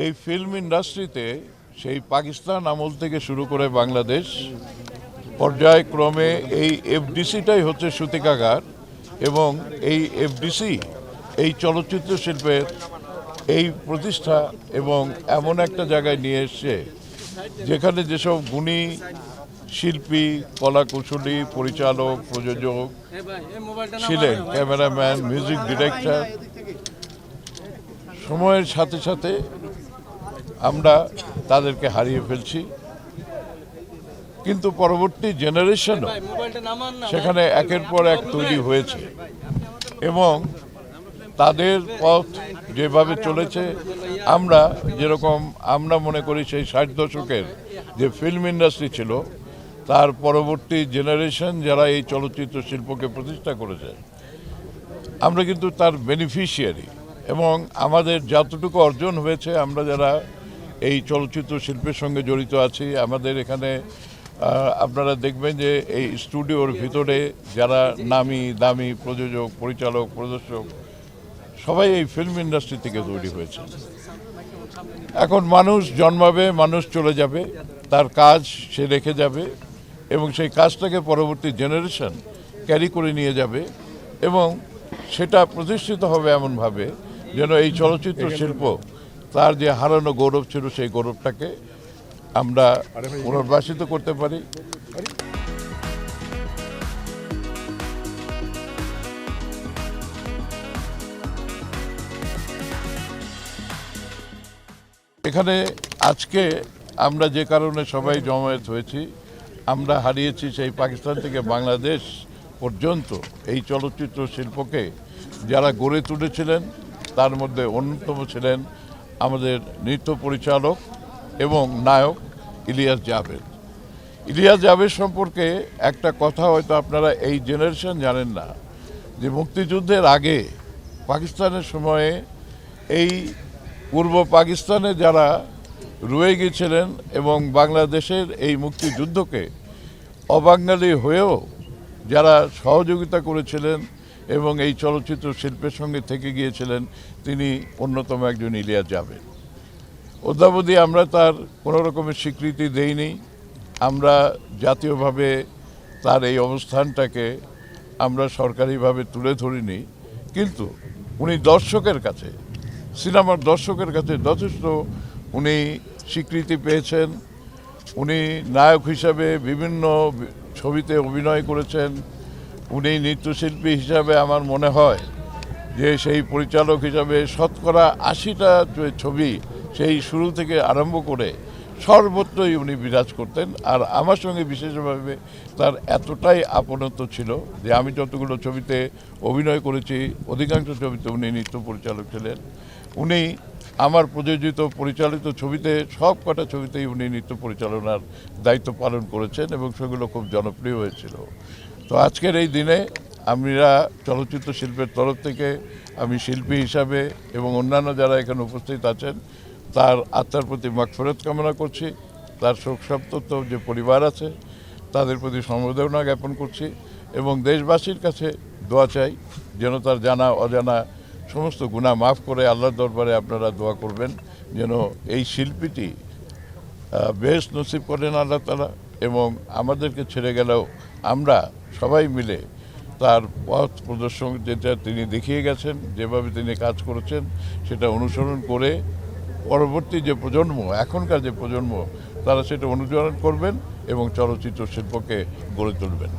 এই ফিল্ম ইন্ডাস্ট্রিতে সেই পাকিস্তান আমল থেকে শুরু করে বাংলাদেশ পর্যায়ক্রমে এই এফডিসিটাই হচ্ছে সূতিকাগার এবং এই এফডিসি এই চলচ্চিত্র শিল্পের এই প্রতিষ্ঠা এবং এমন একটা জায়গায় নিয়ে এসছে যেখানে যেসব গুণী শিল্পী কলাকুশলী পরিচালক প্রযোজক ছিলেন ক্যামেরাম্যান মিউজিক ডিরেক্টর সময়ের সাথে সাথে আমরা তাদেরকে হারিয়ে ফেলছি কিন্তু পরবর্তী জেনারেশনও সেখানে একের পর এক তৈরি হয়েছে এবং তাদের পথ যেভাবে চলেছে আমরা মনে করি সেই ৬০ দশকের যে ফিল্ম ইন্ডাস্ট্রি ছিল তার পরবর্তী জেনারেশন যারা এই চলচ্চিত্র শিল্পকে প্রতিষ্ঠা করেছে আমরা কিন্তু তার বেনিফিশিয়ারি এবং আমাদের যতটুকু অর্জন হয়েছে আমরা যারা এই চলচ্চিত্র শিল্পের সঙ্গে জড়িত আছি আমাদের এখানে আপনারা দেখবেন যে এই স্টুডিওর ভিতরে যারা নামি দামি প্রযোজক পরিচালক প্রদর্শক সবাই এই ফিল্ম ইন্ডাস্ট্রি থেকে তৈরি হয়েছে। এখন মানুষ জন্মাবে মানুষ চলে যাবে তার কাজ সে রেখে যাবে এবং সেই কাজটাকে পরবর্তী জেনারেশন ক্যারি করে নিয়ে যাবে এবং সেটা প্রতিষ্ঠিত হবে এমনভাবে যেন এই চলচ্চিত্র শিল্প তার যে হারানো গৌরব ছিল সেই গৌরবটাকে আমরা পুনর্বাসিত করতে পারি। এখানে আজকে আমরা যে কারণে সবাই জমায়েত হয়েছি আমরা হারিয়েছি সেই পাকিস্তান থেকে বাংলাদেশ পর্যন্ত এই চলচ্চিত্র শিল্পকে যারা গড়ে তুলেছিলেন তার মধ্যে অন্যতম ছিলেন আমাদের নৃত্য পরিচালক এবং নায়ক ইলিয়াস জাভেদ সম্পর্কে একটা কথা হয়তো আপনারা এই জেনারেশন জানেন না যে মুক্তিযুদ্ধের আগে পাকিস্তানের সময়ে এই পূর্ব পাকিস্তানে যারা রয়ে গিয়েছিলেন এবং বাংলাদেশের এই মুক্তিযুদ্ধকে অবাঙালি হয়েও যারা সহযোগিতা করেছিলেন এবং এই চলচ্চিত্র শিল্পের সঙ্গে থেকে গিয়েছিলেন তিনি অন্যতম একজন ইলিয়াস জাভেদ। অদ্যাবধি আমরা তার কোনো রকমের স্বীকৃতি দেইনি, আমরা জাতীয়ভাবে তার এই অবস্থানটাকে আমরা সরকারিভাবে তুলে ধরিনি, কিন্তু উনি দর্শকের কাছে সিনেমার দর্শকের কাছে যথেষ্ট উনি স্বীকৃতি পেয়েছেন। উনি নায়ক হিসাবে বিভিন্ন ছবিতে অভিনয় করেছেন, উনি নৃত্যশিল্পী হিসাবে আমার মনে হয় যে সেই পরিচালক হিসাবে শতকরা ৮০টা ছবি সেই শুরু থেকে আরম্ভ করে সর্বত্রই উনি বিরাজ করতেন। আর আমার সঙ্গে বিশেষভাবে তার এতটাই আপনত্ব ছিল যে আমি যতগুলো ছবিতে অভিনয় করেছি অধিকাংশ ছবিতে উনি নৃত্য পরিচালক ছিলেন। উনি আমার প্রযোজিত পরিচালিত ছবিতে সব কটা ছবিতেই উনি নৃত্য পরিচালনার দায়িত্ব পালন করেছেন এবং সেগুলো খুব জনপ্রিয় হয়েছিল। তো আজকের এই দিনে আমরা চলচ্চিত্র শিল্পের তরফ থেকে আমি শিল্পী হিসাবে এবং অন্যান্য যারা এখানে উপস্থিত আছেন তার আত্মার প্রতি মাগফিরাত কামনা করছি, তার শোকসন্তপ্ত যে পরিবার আছে তাদের প্রতি সমবেদনা জ্ঞাপন করছি এবং দেশবাসীর কাছে দোয়া চাই যেন তার জানা অজানা সমস্ত গুনাহ মাফ করে আল্লাহর দরবারে আপনারা দোয়া করবেন যেন এই শিল্পীটি বেহেশত নসিব করেন আল্লাহ তাআলা এবং আমাদেরকে ছেড়ে গেলেও আমরা সবাই মিলে তার পথ প্রদর্শন যেটা তিনি দেখিয়ে গেছেন যেভাবে তিনি কাজ করেছেন সেটা অনুসরণ করে পরবর্তী যে প্রজন্ম এখনকার যে প্রজন্ম তারা সেটা অনুসরণ করবেন এবং চলচ্চিত্র শিল্পকে গড়ে তুলবেন।